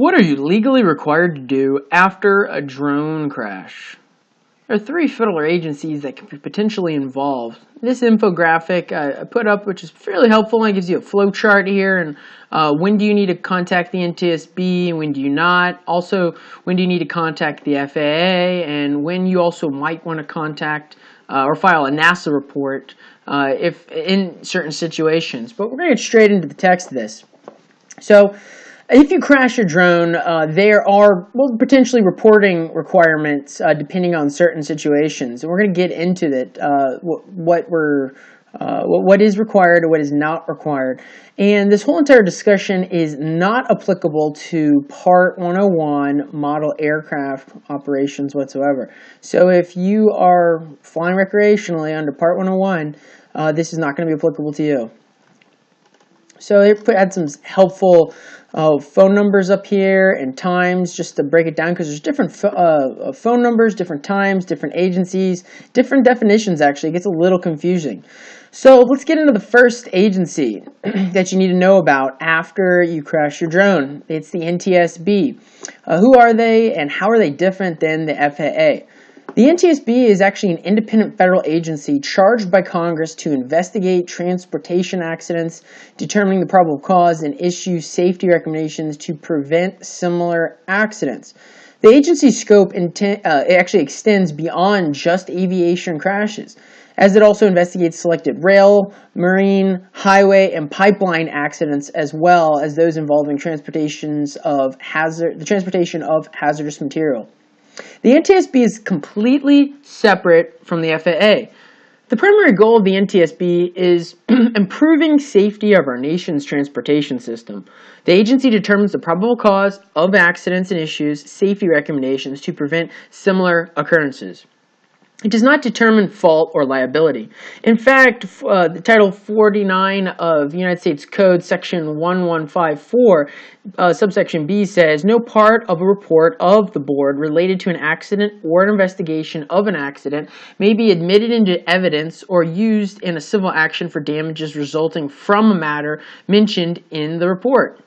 What are you legally required to do after a drone crash? There are three federal agencies that can be potentially involved. This infographic I put up, which is fairly helpful, and it gives you a flow chart here, and when do you need to contact the NTSB and when do you not. Also, when do you need to contact the FAA, and when you also might want to contact or file a NASA report if in certain situations. But we're going to get straight into the text of this. So, if you crash your drone, there are potentially reporting requirements depending on certain situations, and we're going to get into that what is required or what is not required. And this whole entire discussion is not applicable to Part 101 model aircraft operations whatsoever. So if you are flying recreationally under Part 101, this is not going to be applicable to you. So they had some helpful phone numbers up here and times just to break it down, because there's different phone numbers, different times, different agencies, different definitions. Actually, it gets a little confusing. So let's get into the first agency that you need to know about after you crash your drone. It's the NTSB. Who are they and how are they different than the FAA? The NTSB is actually an independent federal agency charged by Congress to investigate transportation accidents, determining the probable cause, and issue safety recommendations to prevent similar accidents. The agency's scope actually extends beyond just aviation crashes, as it also investigates selected rail, marine, highway, and pipeline accidents, as well as those involving the transportation of hazardous material. The NTSB is completely separate from the FAA. The primary goal of the NTSB is improving safety of our nation's transportation system. The agency determines the probable cause of accidents and issues safety recommendations to prevent similar occurrences. It does not determine fault or liability. In fact, the Title 49 of United States Code, Section 1154, subsection B says, no part of a report of the board related to an accident or an investigation of an accident may be admitted into evidence or used in a civil action for damages resulting from a matter mentioned in the report.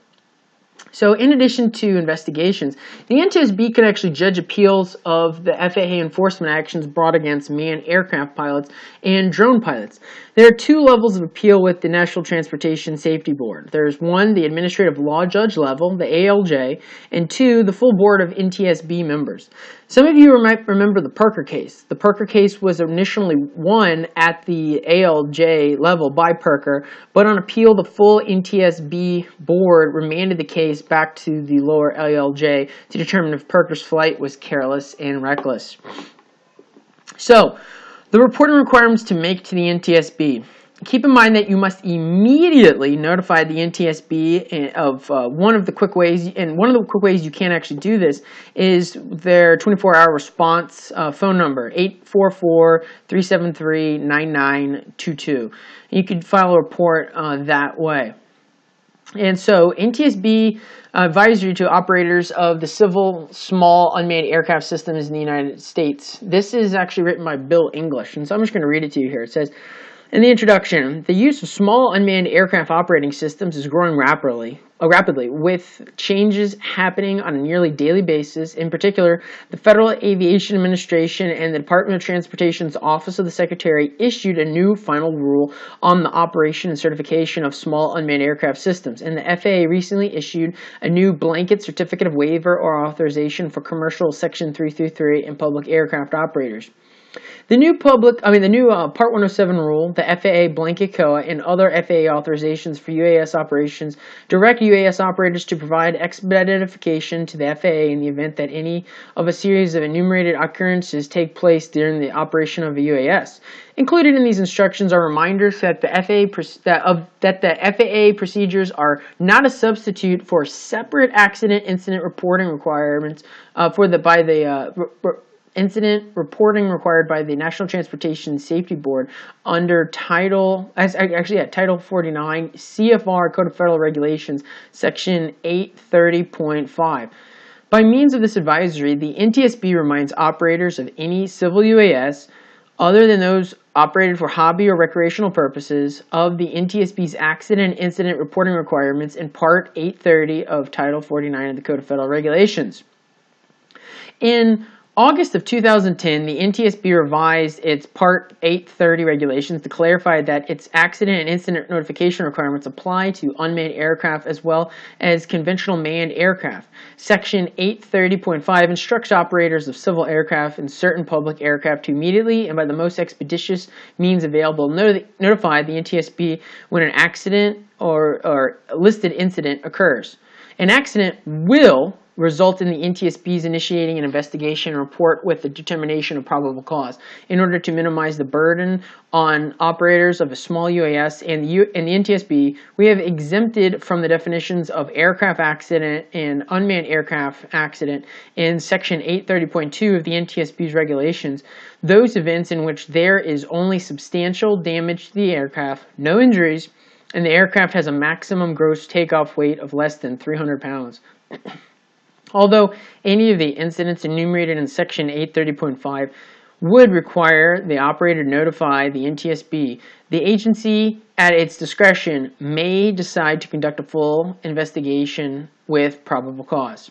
So in addition to investigations, the NTSB can actually judge appeals of the FAA enforcement actions brought against manned aircraft pilots and drone pilots. There are two levels of appeal with the National Transportation Safety Board. There's one, the administrative law judge level, the ALJ, and two, the full board of NTSB members. Some of you might remember the Parker case. The Parker case was initially won at the ALJ level by Parker, but on appeal, the full NTSB board remanded the case back to the lower ALJ to determine if Parker's flight was careless and reckless. So, the reporting requirements to make to the NTSB. Keep in mind that you must immediately notify the NTSB of one of the quick ways, and one of the quick ways you can actually do this is their 24-hour response phone number, 844-373-9922. You can file a report that way. And so NTSB Advisory to operators of the civil small unmanned aircraft systems in the United States. This is actually written by Bill English, and so I'm just going to read it to you here. It says, in the introduction, the use of small unmanned aircraft operating systems is growing rapidly, with changes happening on a nearly daily basis. In particular, the Federal Aviation Administration and the Department of Transportation's Office of the Secretary issued a new final rule on the operation and certification of small unmanned aircraft systems, and the FAA recently issued a new blanket certificate of waiver or authorization for commercial Section 333 and public aircraft operators. The new Part 107 rule, the FAA blanket COA, and other FAA authorizations for UAS operations direct UAS operators to provide expedited identification to the FAA in the event that any of a series of enumerated occurrences take place during the operation of a UAS. Included in these instructions are reminders that the FAA procedures are not a substitute for separate accident incident reporting requirements incident reporting required by the National Transportation Safety Board under Title 49 CFR Code of Federal Regulations, Section 830.5. By means of this advisory, the NTSB reminds operators of any civil UAS other than those operated for hobby or recreational purposes of the NTSB's Accident and Incident Reporting Requirements in Part 830 of Title 49 of the Code of Federal Regulations. In August of 2010, the NTSB revised its Part 830 regulations to clarify that its accident and incident notification requirements apply to unmanned aircraft as well as conventional manned aircraft. Section 830.5 instructs operators of civil aircraft and certain public aircraft to immediately and by the most expeditious means available notify the NTSB when an accident or listed incident occurs. An accident will result in the NTSB's initiating an investigation and report with the determination of probable cause. In order to minimize the burden on operators of a small UAS and the NTSB, we have exempted from the definitions of aircraft accident and unmanned aircraft accident in Section 830.2 of the NTSB's regulations those events in which there is only substantial damage to the aircraft, no injuries, and the aircraft has a maximum gross takeoff weight of less than 300 pounds. Although any of the incidents enumerated in Section 830.5 would require the operator to notify the NTSB, the agency, at its discretion, may decide to conduct a full investigation with probable cause.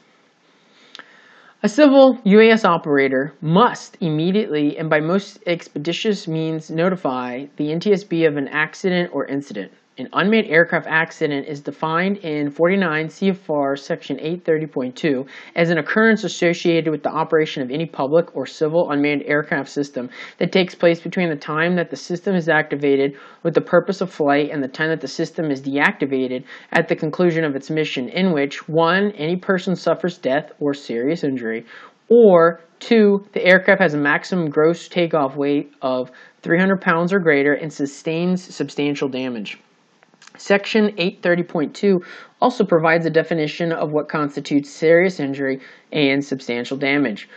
A civil UAS operator must immediately and by most expeditious means notify the NTSB of an accident or incident. An unmanned aircraft accident is defined in 49 CFR Section 830.2 as an occurrence associated with the operation of any public or civil unmanned aircraft system that takes place between the time that the system is activated with the purpose of flight and the time that the system is deactivated at the conclusion of its mission, in which 1. Any person suffers death or serious injury, or 2. The aircraft has a maximum gross takeoff weight of 300 pounds or greater and sustains substantial damage. Section 830.2 also provides a definition of what constitutes serious injury and substantial damage.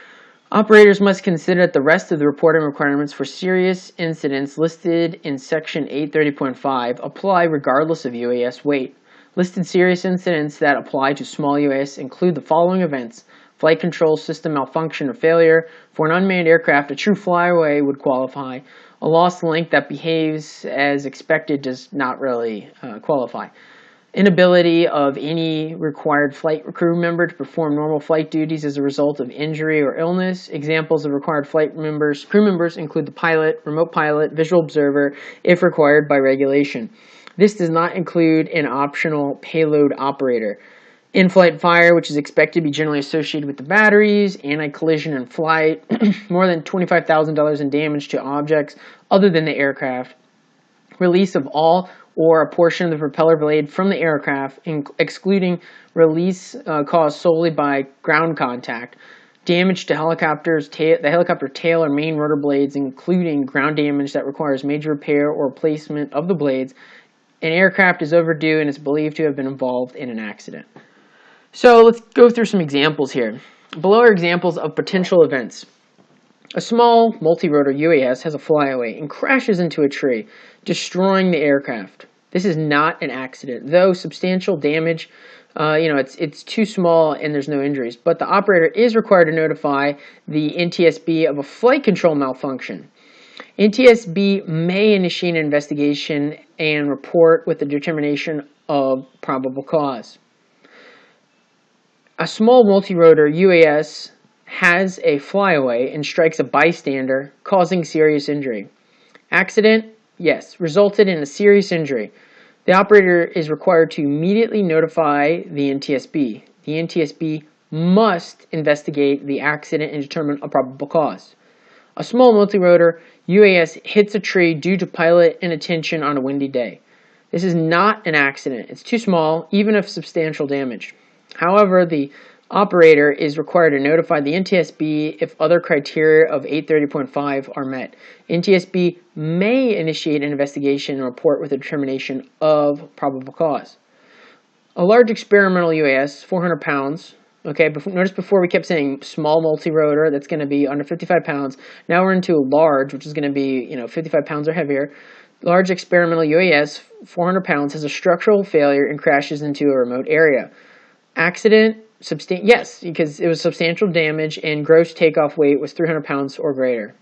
Operators must consider that the rest of the reporting requirements for serious incidents listed in Section 830.5 apply regardless of UAS weight. Listed serious incidents that apply to small UAS include the following events: flight control system malfunction or failure. For an unmanned aircraft, a true flyaway would qualify. A lost link that behaves as expected does not really qualify. Inability of any required flight crew member to perform normal flight duties as a result of injury or illness. Examples of required crew members include the pilot, remote pilot, visual observer, if required by regulation. This does not include an optional payload operator. In-flight fire, which is expected to be generally associated with the batteries, anti-collision in flight, more than $25,000 in damage to objects other than the aircraft, release of all or a portion of the propeller blade from the aircraft, excluding release caused solely by ground contact, damage to the helicopter tail or main rotor blades, including ground damage that requires major repair or replacement of the blades. An aircraft is overdue and is believed to have been involved in an accident. So let's go through some examples here. Below are examples of potential events. A small multi-rotor UAS has a flyaway and crashes into a tree, destroying the aircraft. This is not an accident, though substantial damage, it's too small and there's no injuries. But the operator is required to notify the NTSB of a flight control malfunction. NTSB may initiate an investigation and report with the determination of probable cause. A small multi-rotor UAS has a flyaway and strikes a bystander, causing serious injury. Accident? Yes, resulted in a serious injury. The operator is required to immediately notify the NTSB. The NTSB must investigate the accident and determine a probable cause. A small multi-rotor UAS hits a tree due to pilot inattention on a windy day. This is not an accident. It's too small, even if substantial damage. However, the operator is required to notify the NTSB if other criteria of 830.5 are met. NTSB may initiate an investigation and report with a determination of probable cause. A large experimental UAS, 400 pounds. Okay, notice before we kept saying small multi-rotor, that's going to be under 55 pounds. Now we're into large, which is going to be 55 pounds or heavier. Large experimental UAS, 400 pounds, has a structural failure and crashes into a remote area. Accident? Yes, because it was substantial damage and gross takeoff weight was 300 pounds or greater.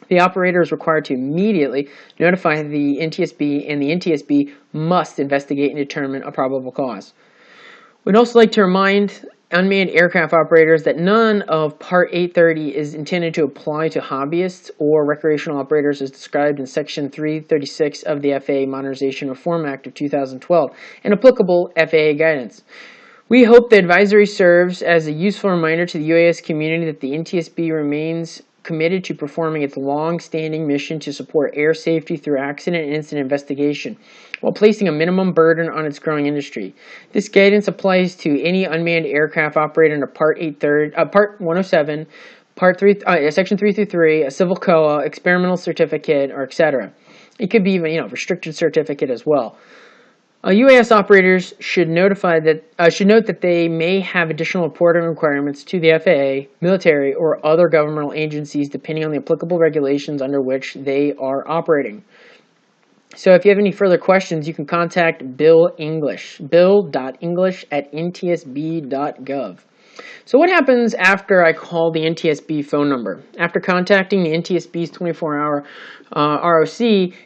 The operator is required to immediately notify the NTSB, and the NTSB must investigate and determine a probable cause. We'd also like to remind unmanned aircraft operators that none of Part 830 is intended to apply to hobbyists or recreational operators as described in Section 336 of the FAA Modernization Reform Act of 2012 and applicable FAA guidance. We hope the advisory serves as a useful reminder to the UAS community that the NTSB remains committed to performing its long-standing mission to support air safety through accident and incident investigation, while placing a minimum burden on its growing industry. This guidance applies to any unmanned aircraft operator under Part 107, Section 3 through 3, a civil COA, experimental certificate, or etc. It could be even, restricted certificate as well. UAS operators should note that they may have additional reporting requirements to the FAA, military, or other governmental agencies depending on the applicable regulations under which they are operating. So if you have any further questions, you can contact Bill English, bill.english@ntsb.gov. So what happens after I call the NTSB phone number? After contacting the NTSB's 24-hour ROC,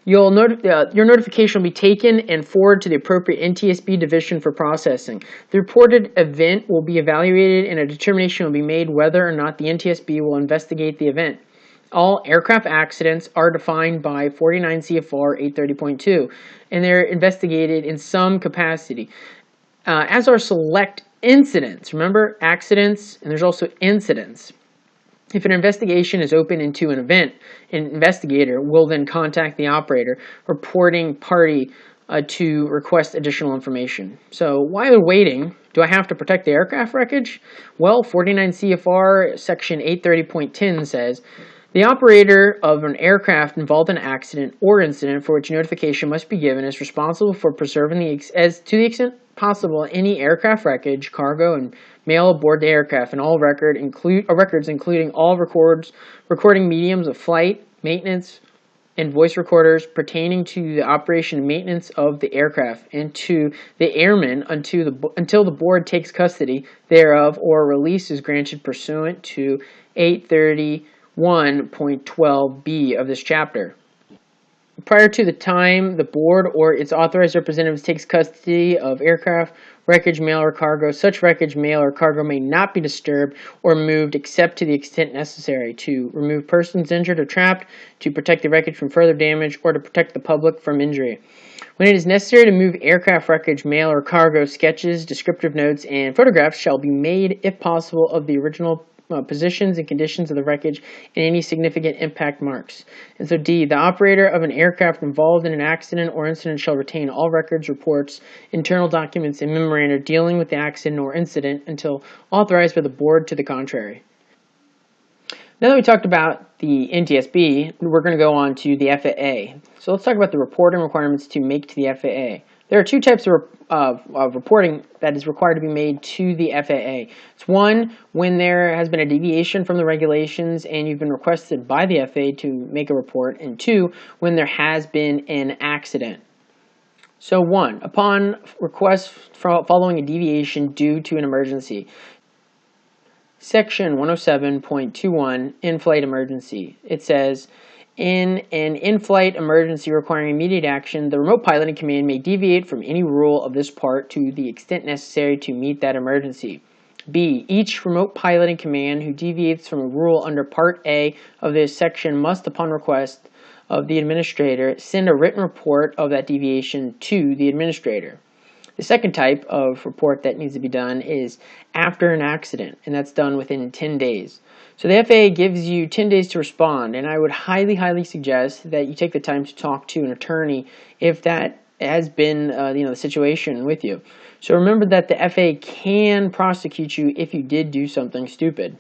your notification will be taken and forwarded to the appropriate NTSB division for processing. The reported event will be evaluated and a determination will be made whether or not the NTSB will investigate the event. All aircraft accidents are defined by 49 CFR 830.2, and they're investigated in some capacity, as are select incidents. Remember, accidents, and there's also incidents. If an investigation is open into an event, an investigator will then contact the operator reporting party to request additional information. So while waiting, do I have to protect the aircraft wreckage? Well, 49 CFR section 830.10 says, the operator of an aircraft involved in an accident or incident for which notification must be given is responsible for preserving to the extent possible any aircraft wreckage, cargo, and mail aboard the aircraft, and all records, including all recording mediums of flight, maintenance, and voice recorders pertaining to the operation and maintenance of the aircraft, and to the airman until the board takes custody thereof or release is granted pursuant to 831.12b of this chapter. Prior to the time the board or its authorized representatives takes custody of aircraft, wreckage, mail, or cargo, such wreckage, mail, or cargo may not be disturbed or moved except to the extent necessary to remove persons injured or trapped, to protect the wreckage from further damage, or to protect the public from injury. When it is necessary to move aircraft wreckage, mail, or cargo, sketches, descriptive notes, and photographs shall be made, if possible, of the original positions and conditions of the wreckage and any significant impact marks. And so D, the operator of an aircraft involved in an accident or incident shall retain all records, reports, internal documents, and memoranda dealing with the accident or incident until authorized by the board to the contrary. Now that we talked about the NTSB, we're going to go on to the FAA. So let's talk about the reporting requirements to make to the FAA. There are two types of reporting that is required to be made to the FAA. It's one, when there has been a deviation from the regulations and you've been requested by the FAA to make a report, and two, when there has been an accident. So one, upon request following a deviation due to an emergency. Section 107.21, in-flight emergency. It says, in an in-flight emergency requiring immediate action, the remote piloting command may deviate from any rule of this part to the extent necessary to meet that emergency. B. Each remote piloting command who deviates from a rule under Part A of this section must, upon request of the administrator, send a written report of that deviation to the administrator. The second type of report that needs to be done is after an accident, and that's done within 10 days. So the FAA gives you 10 days to respond, and I would highly, highly suggest that you take the time to talk to an attorney if that has been the situation with you. So remember that the FAA can prosecute you if you did do something stupid.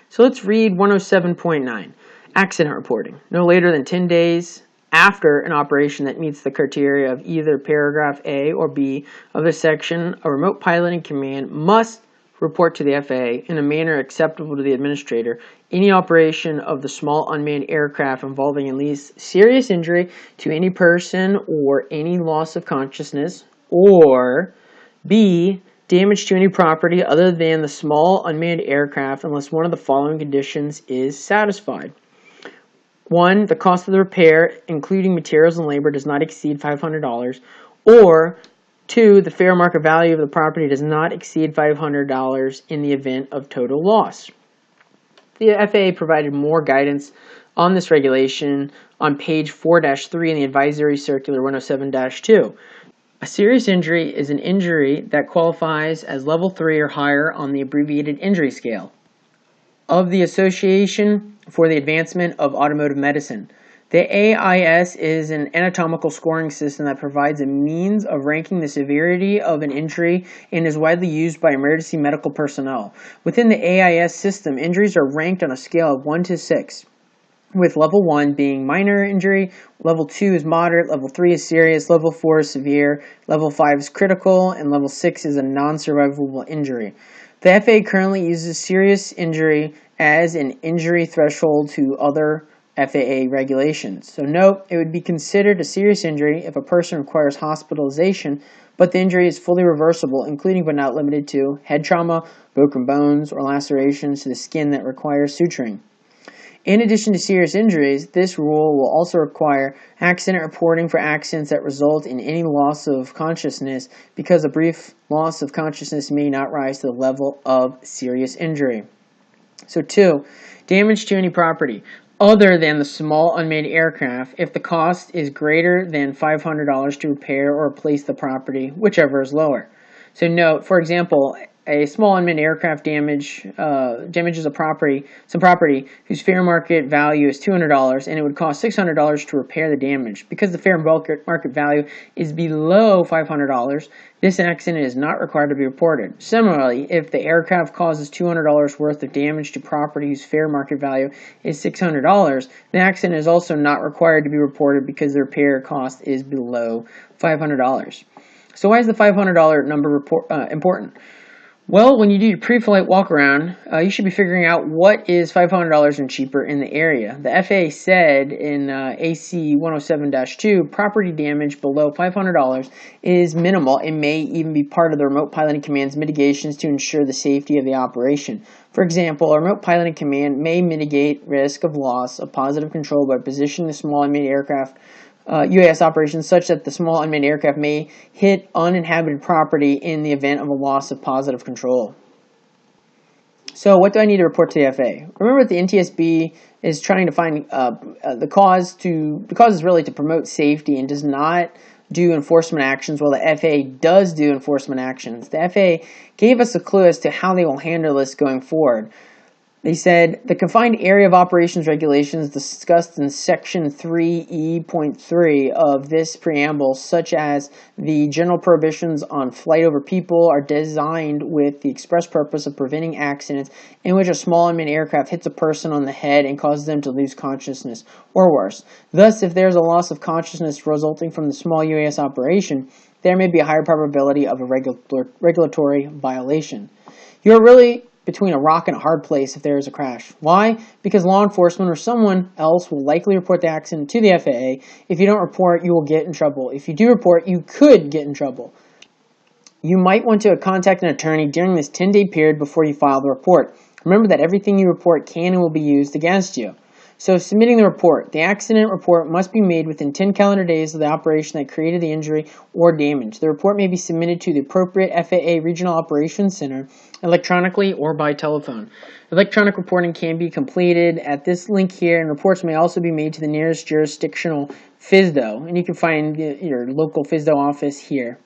So let's read 107.9, accident reporting. No later than 10 days after an operation that meets the criteria of either paragraph A or B of this section, a remote piloting command must report to the FAA in a manner acceptable to the administrator any operation of the small unmanned aircraft involving at least serious injury to any person or any loss of consciousness, or B, damage to any property other than the small unmanned aircraft unless one of the following conditions is satisfied. 1, the cost of the repair, including materials and labor, does not exceed $500, or 2, the fair market value of the property does not exceed $500 in the event of total loss. The FAA provided more guidance on this regulation on page 4-3 in the Advisory Circular 107-2. A serious injury is an injury that qualifies as level 3 or higher on the abbreviated injury scale of the Association for the Advancement of Automotive Medicine. The AIS is an anatomical scoring system that provides a means of ranking the severity of an injury and is widely used by emergency medical personnel. Within the AIS system, injuries are ranked on a scale of 1 to 6, with level 1 being minor injury, level 2 is moderate, level 3 is serious, level 4 is severe, level 5 is critical, and level 6 is a non-survivable injury. The FAA currently uses serious injury as an injury threshold to other FAA regulations. So note, it would be considered a serious injury if a person requires hospitalization, but the injury is fully reversible, including but not limited to head trauma, broken bones, or lacerations to the skin that requires suturing. In addition to serious injuries, this rule will also require accident reporting for accidents that result in any loss of consciousness, because a brief loss of consciousness may not rise to the level of serious injury. So 2, damage to any property other than the small unmanned aircraft if the cost is greater than $500 to repair or replace the property, whichever is lower. So note, for example, a small unmanned aircraft damages some property whose fair market value is $200, and it would cost $600 to repair the damage. Because the fair market value is below $500, this accident is not required to be reported. Similarly, if the aircraft causes $200 worth of damage to property whose fair market value is $600, the accident is also not required to be reported because the repair cost is below $500. So why is the $500 number important? Well, when you do your pre-flight walk-around, you should be figuring out what is $500 and cheaper in the area. The FAA said in AC 107-2, property damage below $500 is minimal and may even be part of the Remote Piloting Command's mitigations to ensure the safety of the operation. For example, a Remote Piloting Command may mitigate risk of loss of positive control by positioning the small unmanned aircraft UAS operations such that the small unmanned aircraft may hit uninhabited property in the event of a loss of positive control. So what do I need to report to the FAA? Remember that the NTSB is trying to find the cause is really to promote safety and does not do enforcement actions, while the FAA does do enforcement actions. The FAA gave us a clue as to how they will handle this going forward. They said, the confined area of operations regulations discussed in section 3E.3 of this preamble, such as the general prohibitions on flight over people, are designed with the express purpose of preventing accidents in which a small unmanned aircraft hits a person on the head and causes them to lose consciousness, or worse. Thus, if there is a loss of consciousness resulting from the small UAS operation, there may be a higher probability of a regulatory violation. You are really between a rock and a hard place if there is a crash. Why? Because law enforcement or someone else will likely report the accident to the FAA. If you don't report, you will get in trouble. If you do report, you could get in trouble. You might want to contact an attorney during this 10-day period before you file the report. Remember that everything you report can and will be used against you. So submitting the report. The accident report must be made within 10 calendar days of the operation that created the injury or damage. The report may be submitted to the appropriate FAA Regional Operations Center electronically or by telephone. Electronic reporting can be completed at this link here, and reports may also be made to the nearest jurisdictional FSDO, and you can find your local FSDO office here.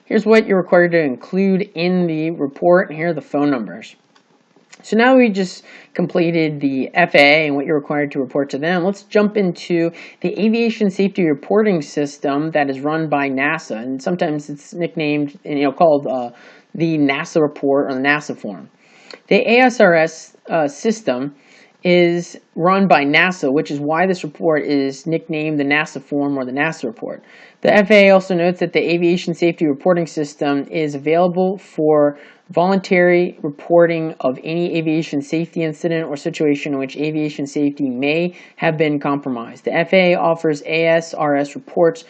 Here's what you're required to include in the report, and here are the phone numbers. So now we just completed the FAA and what you're required to report to them. Let's jump into the Aviation Safety Reporting System that is run by NASA, and sometimes it's nicknamed and called the NASA report or the NASA form. The ASRS system is run by NASA, which is why this report is nicknamed the NASA form or the NASA report. The FAA also notes that the Aviation Safety Reporting System is available for voluntary reporting of any aviation safety incident or situation in which aviation safety may have been compromised. The FAA offers ASRS reports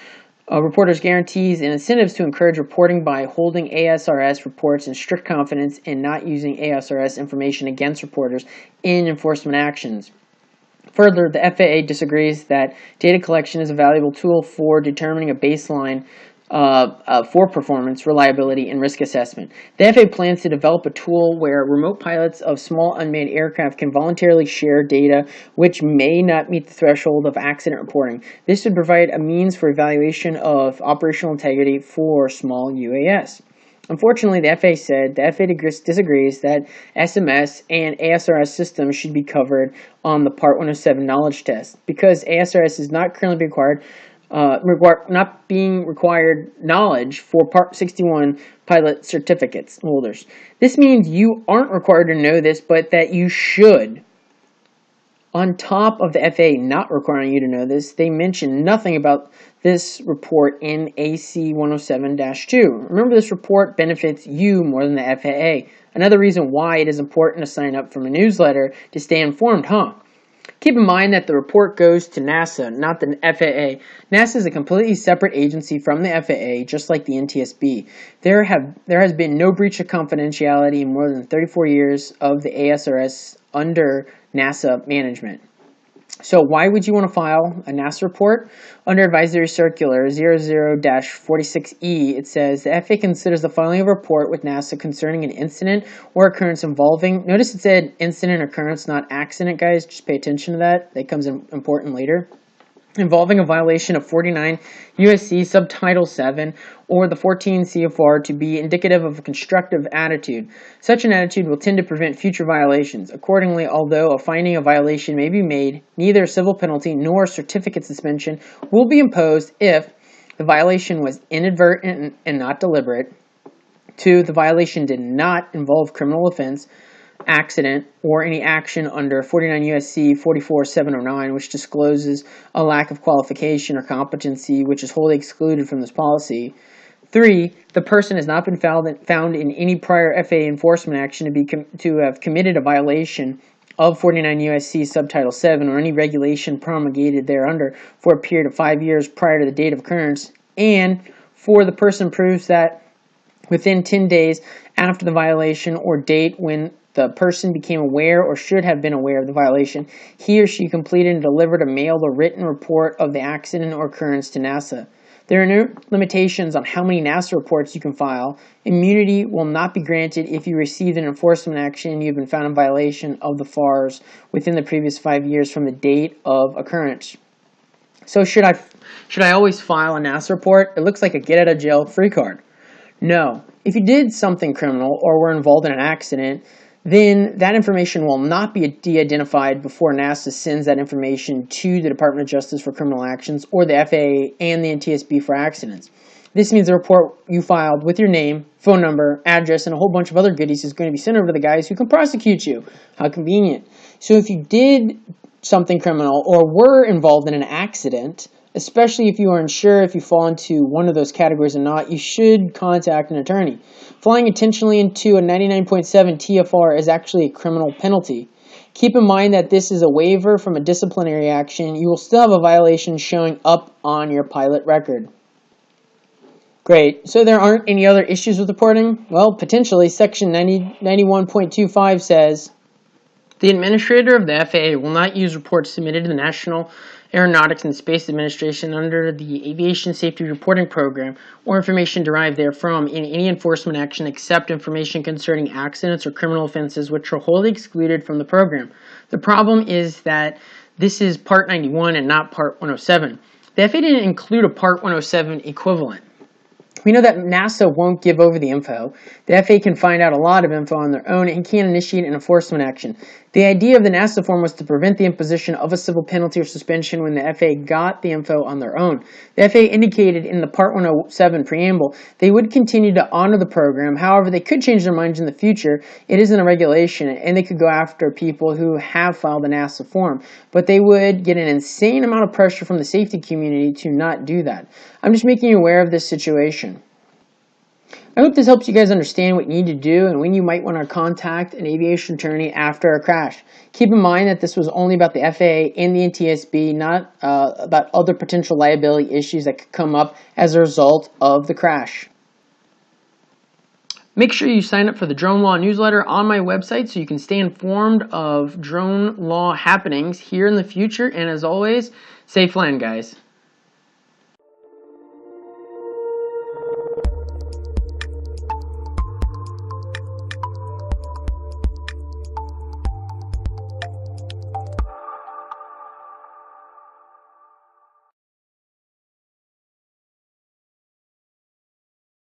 Reporters' guarantees and incentives to encourage reporting by holding ASRS reports in strict confidence and not using ASRS information against reporters in enforcement actions. Further, the FAA disagrees that data collection is a valuable tool for determining a baseline for performance, reliability, and risk assessment. The FAA plans to develop a tool where remote pilots of small unmanned aircraft can voluntarily share data which may not meet the threshold of accident reporting. This would provide a means for evaluation of operational integrity for small UAS. Unfortunately, the FAA said the FAA disagrees that SMS and ASRS systems should be covered on the Part 107 knowledge test because ASRS is not currently not being required knowledge for Part 61 pilot certificates holders. This means you aren't required to know this, but that you should. On top of the FAA not requiring you to know this, they mention nothing about this report in AC 107-2. Remember, this report benefits you more than the FAA. Another reason why it is important to sign up for a newsletter to stay informed, huh? Keep in mind that the report goes to NASA, not the FAA. NASA is a completely separate agency from the FAA, just like the NTSB. There has been no breach of confidentiality in more than 34 years of the ASRS under NASA management. So why would you want to file a NASA report? Under Advisory Circular 00-46E, it says the FAA considers the filing of a report with NASA concerning an incident or occurrence involving, notice it said incident occurrence, not accident, guys. Just pay attention to that. That comes in important later. Involving a violation of 49 U.S.C. Subtitle 7 or the 14 CFR to be indicative of a constructive attitude. Such an attitude will tend to prevent future violations. Accordingly, although a finding of violation may be made, neither civil penalty nor certificate suspension will be imposed if the violation was inadvertent and not deliberate. 2. The violation did not involve criminal offense, accident, or any action under 49 U.S.C. 44709, which discloses a lack of qualification or competency, which is wholly excluded from this policy. 3. The person has not been found in any prior FAA enforcement action to have committed a violation of 49 U.S.C. Subtitle 7 or any regulation promulgated thereunder for a period of 5 years prior to the date of occurrence. And 4. The person proves that within 10 days after the violation or date when the person became aware or should have been aware of the violation, he or she completed and delivered a mailed or written report of the accident or occurrence to NASA. There are no limitations on how many NASA reports you can file. Immunity will not be granted if you received an enforcement action and you have been found in violation of the FARs within the previous 5 years from the date of occurrence. So should I always file a NASA report? It looks like a get-out-of-jail-free card. No. If you did something criminal or were involved in an accident, then that information will not be de-identified before NASA sends that information to the Department of Justice for criminal actions or the FAA and the NTSB for accidents. This means the report you filed with your name, phone number, address, and a whole bunch of other goodies is going to be sent over to the guys who can prosecute you. How convenient. So if you did something criminal or were involved in an accident, especially if you are unsure if you fall into one of those categories or not, you should contact an attorney. Flying intentionally into a 99.7 TFR is actually a criminal penalty. Keep in mind that this is a waiver from a disciplinary action. You will still have a violation showing up on your pilot record. Great. So there aren't any other issues with reporting? Well, potentially. Section 91.25 says, the administrator of the FAA will not use reports submitted to the National Aeronautics and Space Administration under the Aviation Safety Reporting Program or information derived therefrom in any enforcement action except information concerning accidents or criminal offenses which are wholly excluded from the program. The problem is that this is Part 91 and not Part 107. The FAA didn't include a Part 107 equivalent. We know that NASA won't give over the info. The FAA can find out a lot of info on their own and can initiate an enforcement action. The idea of the NASA form was to prevent the imposition of a civil penalty or suspension when the FAA got the info on their own. The FAA indicated in the Part 107 preamble they would continue to honor the program. However, they could change their minds in the future. It isn't a regulation, and they could go after people who have filed the NASA form. But they would get an insane amount of pressure from the safety community to not do that. I'm just making you aware of this situation. I hope this helps you guys understand what you need to do and when you might want to contact an aviation attorney after a crash. Keep in mind that this was only about the FAA and the NTSB, not about other potential liability issues that could come up as a result of the crash. Make sure you sign up for the Drone Law newsletter on my website so you can stay informed of drone law happenings here in the future. And as always, safe flying, guys.